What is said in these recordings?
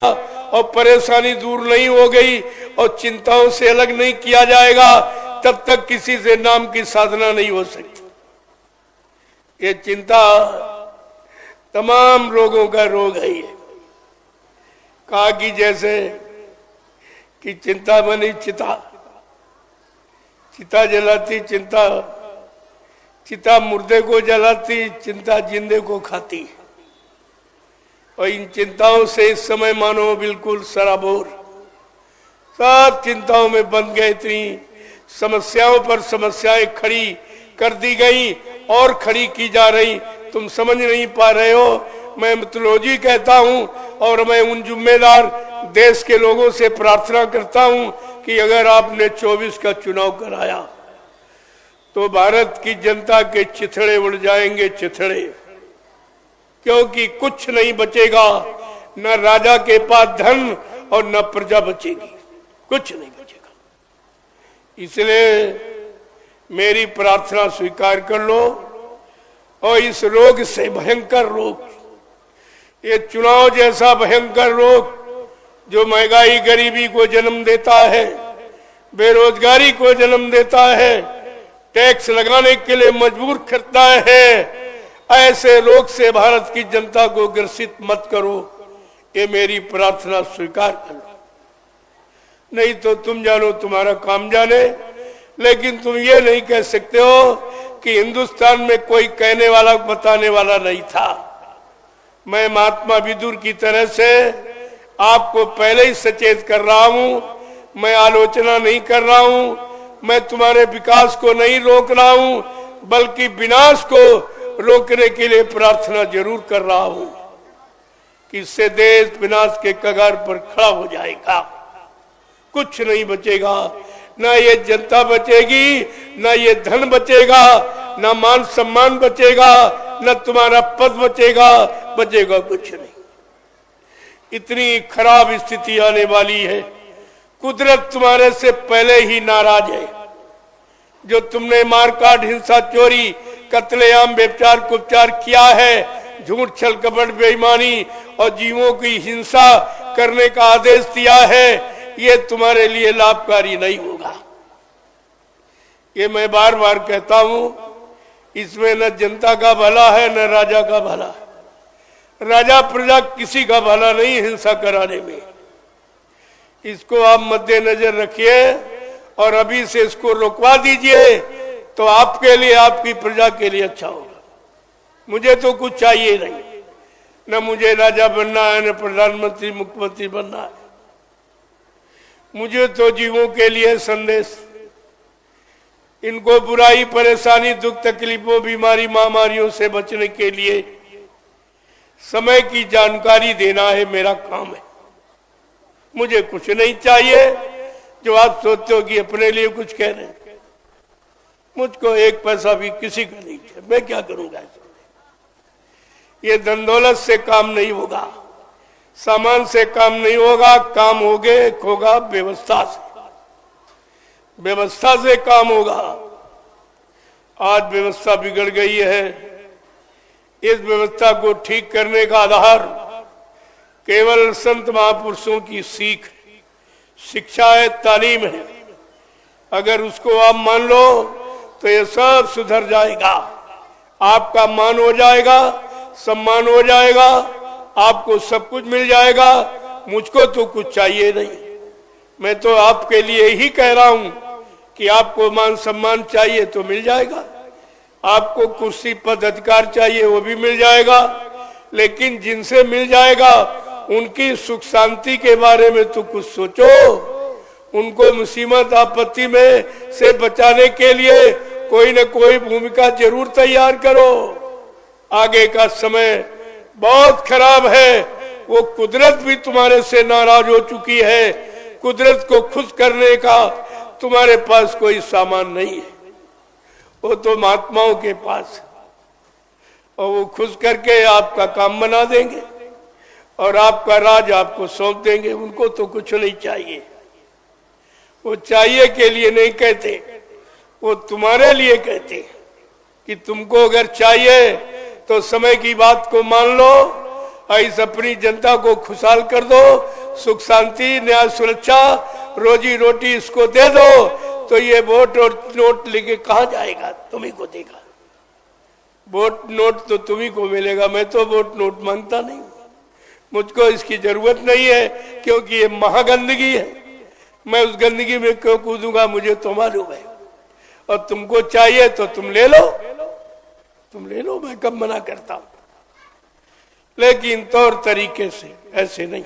और परेशानी दूर नहीं हो गई और चिंताओं से अलग नहीं किया जाएगा, तब तक किसी से नाम की साधना नहीं हो सकती। ये चिंता तमाम रोगों का रोग है। ये कहा कि जैसे कि चिंता बनी चिता, चिता जलाती चिंता, चिता मुर्दे को जलाती, चिंता जिंदे को खाती। और इन चिंताओं से इस समय मानो बिल्कुल सराबोर, सब चिंताओं में बंध गए। इतनी समस्याओं पर समस्याएं खड़ी कर दी गई और खड़ी की जा रही, तुम समझ नहीं पा रहे हो। मैं मिथोलॉजी कहता हूं और मैं उन जिम्मेदार देश के लोगों से प्रार्थना करता हूं कि अगर आपने 24 का चुनाव कराया तो भारत की जनता के चिथड़े उड़ जाएंगे, चिथड़े, क्योंकि कुछ नहीं बचेगा, न राजा के पास धन और न प्रजा बचेगी, कुछ नहीं बचेगा। इसलिए मेरी प्रार्थना स्वीकार कर लो और इस रोग से, भयंकर रोग, ये चुनाव जैसा भयंकर रोग जो महंगाई गरीबी को जन्म देता है, बेरोजगारी को जन्म देता है, टैक्स लगाने के लिए मजबूर करता है, ऐसे रोग से भारत की जनता को ग्रसित मत करो। ये मेरी प्रार्थना स्वीकार करो। नहीं तो तुम जानो, तुम्हारा काम जाने, लेकिन तुम ये नहीं कह सकते हो कि हिंदुस्तान में कोई कहने वाला, बताने वाला नहीं था। मैं महात्मा विदुर की तरह से आपको पहले ही सचेत कर रहा हूं। मैं आलोचना नहीं कर रहा हूं, मैं तुम्हारे विकास को नहीं रोक रहा हूं, बल्कि विनाश को रोकने के लिए प्रार्थना जरूर कर रहा हूं कि इससे देश विनाश के कगार पर खड़ा हो जाएगा। कुछ नहीं बचेगा, ना ये जनता बचेगी, ना ये धन बचेगा, ना मान सम्मान बचेगा, ना तुम्हारा पद बचेगा, बचेगा कुछ नहीं। इतनी खराब स्थिति आने वाली है। कुदरत तुम्हारे से पहले ही नाराज है। जो तुमने मारकाट, हिंसा, चोरी, कत्लेआम, व्यभिचार, कुपचार किया है, झूठ, छल, कपट, बेईमानी और जीवों की हिंसा करने का आदेश दिया है, ये तुम्हारे लिए लाभकारी नहीं होगा। ये मैं बार बार कहता हूं। इसमें न जनता का भला है, न राजा का भला। राजा प्रजा किसी का भला नहीं हिंसा कराने में। इसको आप मद्देनजर रखिए और अभी से इसको रोकवा दीजिए, तो आपके लिए, आपकी प्रजा के लिए अच्छा होगा। मुझे तो कुछ चाहिए नहीं, न मुझे राजा बनना है, न प्रधानमंत्री, मुख्यमंत्री बनना है। मुझे तो जीवों के लिए संदेश, इनको बुराई, परेशानी, दुख, तकलीफों, बीमारी, महामारियों से बचने के लिए समय की जानकारी देना है, मेरा काम है। मुझे कुछ नहीं चाहिए जो आप सोचते हो कि अपने लिए कुछ कह रहे हैं। मुझको एक पैसा भी किसी का नहीं चाहिए। मैं क्या करूंगा इसमें? ये धन दौलत से काम नहीं होगा, सामान से काम नहीं होगा। काम होगा व्यवस्था से, व्यवस्था से काम होगा। आज व्यवस्था बिगड़ गई है। इस व्यवस्था को ठीक करने का आधार केवल संत महापुरुषों की सीख, शिक्षा है, तालीम है। अगर उसको आप मान लो तो ये सब सुधर जाएगा। आपका मान हो जाएगा, सम्मान हो जाएगा, आपको सब कुछ मिल जाएगा। मुझको तो कुछ चाहिए नहीं। मैं तो आपके लिए ही कह रहा हूं कि आपको मान सम्मान चाहिए तो मिल जाएगा, आपको कुर्सी, पद, अधिकार चाहिए वो भी मिल जाएगा। लेकिन जिनसे मिल जाएगा उनकी सुख शांति के बारे में तो कुछ सोचो। उनको मुसीबत, आपत्ति में से बचाने के लिए कोई न कोई भूमिका जरूर तैयार करो। आगे का समय बहुत खराब है। वो कुदरत भी तुम्हारे से नाराज हो चुकी है। कुदरत को खुश करने का तुम्हारे पास कोई सामान नहीं है, वो तो महात्माओं के पास है। और वो खुश करके आपका काम बना देंगे और आपका राज आपको सौंप देंगे। उनको तो कुछ नहीं चाहिए। वो चाहिए के लिए नहीं कहते, वो तुम्हारे लिए कहते कि तुमको अगर चाहिए तो समय की बात को मान लो इस अपनी जनता को खुशहाल कर दो, सुख शांति न्याय सुरक्षा रोजी रोटी इसको दे दो, तो ये वोट और नोट लेके कहां जाएगा? तुम्ही को देगा। वोट नोट तो तुम्ही को मिलेगा, मैं तो वोट नोट मांगता नहीं, मुझको इसकी जरूरत नहीं है, क्योंकि ये महागंदगी है। मैं उस गंदगी में क्यों कूदूंगा, मुझे तो मालूम है। और तुमको चाहिए तो तुम ले लो, तुम ले लो, मैं कब मना करता हूं, लेकिन तौर तरीके से ऐसे नहीं।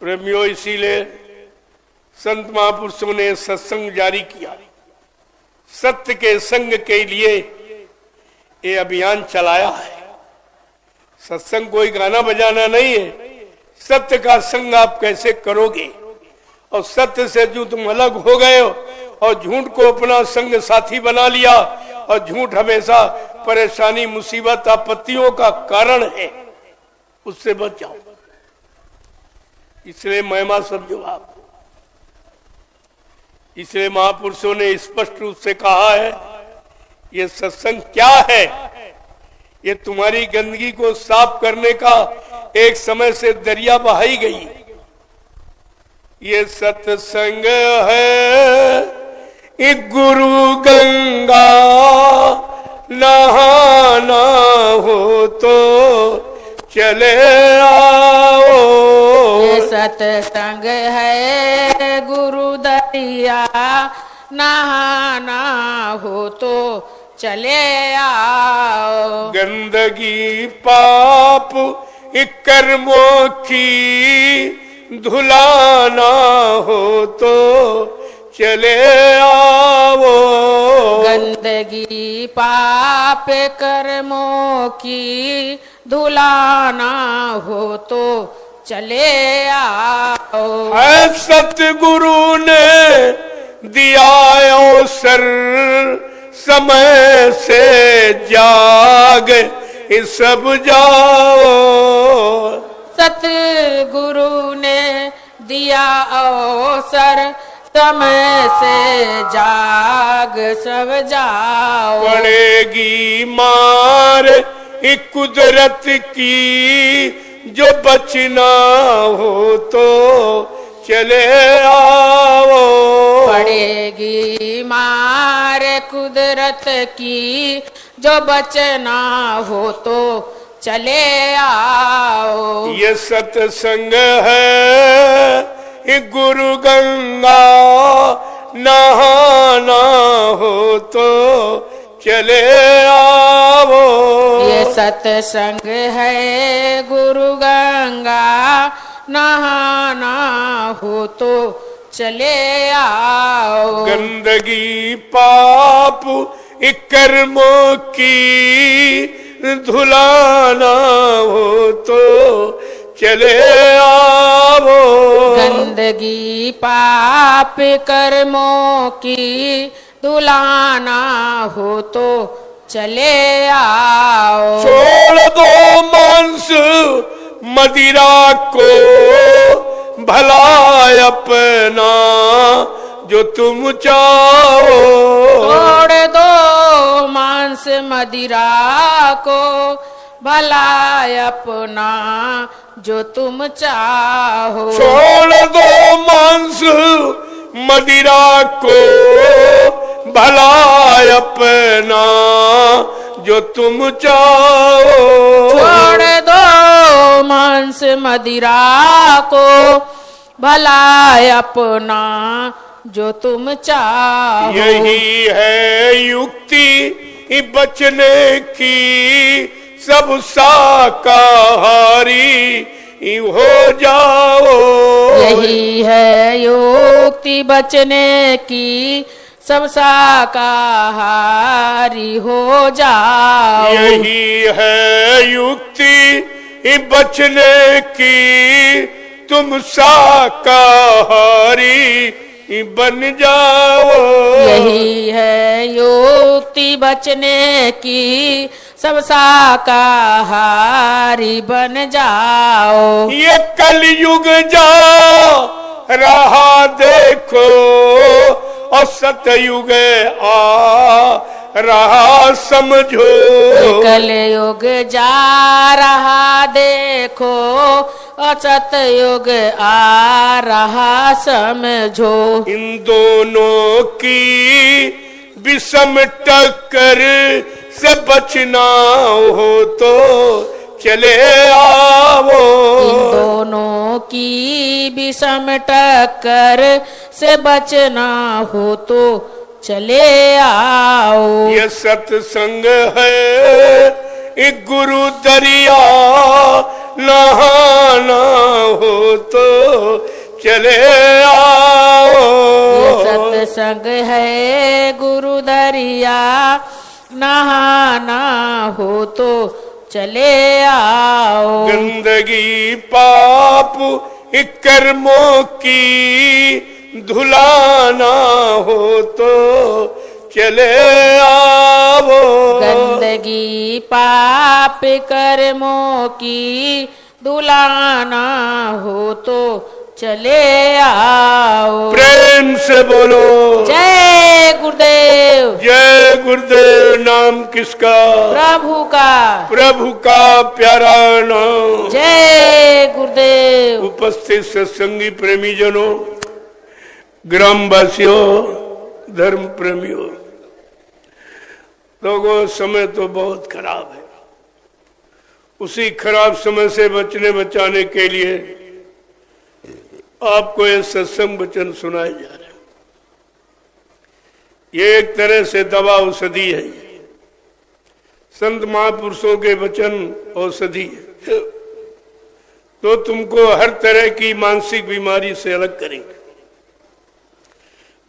प्रेमियों, इसीलिए संत महापुरुषों ने सत्संग जारी किया, सत्य के संग के लिए ये अभियान चलाया है। सत्संग कोई गाना बजाना नहीं है, सत्य का संग आप कैसे करोगे, और सत्य से जो तुम अलग हो गए हो और झूठ को अपना संग साथी बना लिया, और झूठ हमेशा परेशानी मुसीबत आपत्तियों का कारण है, उससे बच जाओ। इसलिए महिमा समझो आप। इसलिए महापुरुषों ने स्पष्ट रूप से कहा है, ये सत्संग क्या है? ये तुम्हारी गंदगी को साफ करने का एक समय से दरिया बहाई गई। ये सत्संग है एक गुरु गंगा, नहाना हो तो चले आओ। ये सत्संग है गुरु दरिया, नहाना हो तो चले आओ। गंदगी पाप कर्मों की धुलाना हो तो चले आओ। गंदगी पाप कर्मों की धुलाना हो तो चले आओ। सतगुरु ने दिया अवसर, समय से जाग सब जाओ। सतगुरु ने दिया अवसर, समय से जाग सब जाओ। पड़ेगी मार कुदरत की, जो बचना हो तो चले आओ। पड़ेगी मार कुदरत की, जो बचना हो तो चले आओ। ये सत्संग है ये गुरु गंगा, नहाना हो तो चले आओ। ये सत्संग है गुरु गंगा, नहाना हो तो चले आओ। गंदगी पाप कर्मों की धुलाना हो तो चले आओ। गंदगी पाप कर्मों की धुलाना हो तो चले आओ। छोड़ दो मांस मदिरा को, भला अपना जो तुम चाहो। छोड़ दो मांस मदिरा को, भला अपना जो तुम चाहो। छोड़ दो मांस मदिरा को, भला अपना जो तुम चाहो। छोड़ दो मांस मदिरा को, भला अपना जो तुम चाहो। यही है युक्ति बचने की, सब शाकाहारी हो जाओ। यही है युक्ति बचने की, सब शाकाहारी हो जाओ। यही है युक्ति बचने की, तुम शाकाहारी बन जाओ। यही है युक्ति बचने की, सब शाकाहारी बन जाओ। ये कलयुग जा रहा देखो, और सतयुग आ रहा समझो। कलयुग जा रहा देखो, असत युग आ रहा समझो। इन दोनों की विषम टक्कर से बचना हो तो चले आओ। इन दोनों की विषम टक्कर से बचना हो तो चले आओ। ये सत्संग है एक गुरु दरिया, नहाना हो तो चले आओ। ये सत्संग है गुरु दरिया, नहाना हो तो चले आओ। गंदगी पाप कर्मों की धुलाना हो तो चले आओ। गंदगी पाप कर्मों की धुलाना हो तो चले आओ। प्रेम से बोलो जय गुरुदेव। जय गुरुदेव। नाम किसका? प्रभु का। प्रभु का प्यारा नाम। जय गुरुदेव। उपस्थित सत्संगी प्रेमी जनों, ग्रामवासियों, धर्म प्रेमियों, लोगों, समय तो बहुत खराब है। उसी खराब समय से बचाने के लिए आपको ये सत्संग वचन सुनाए जा रहे हैं। ये एक तरह से दवा औषधि है। संत महापुरुषों के वचन औषधि है, तो तुमको हर तरह की मानसिक बीमारी से अलग करेंगे,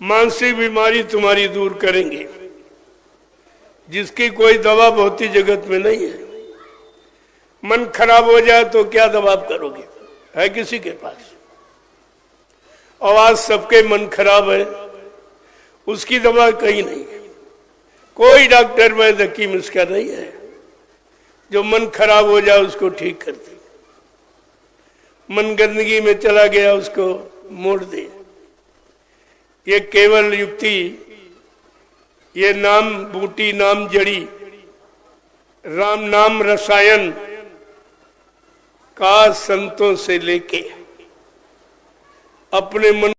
मानसिक बीमारी तुम्हारी दूर करेंगे, जिसकी कोई दवा भौतिक जगत में नहीं है। मन खराब हो जाए तो क्या दवा करोगे? है किसी के पास? आवाज सबके मन खराब है, उसकी दवा कहीं नहीं है। कोई डॉक्टर वैद्य हकीम इसका नहीं है जो मन खराब हो जाए उसको ठीक कर दे। मन गंदगी में चला गया उसको मोड़ दे। ये केवल युक्ति, ये नाम बूटी, नाम जड़ी, राम नाम रसायन का संतों से लेके अपने मन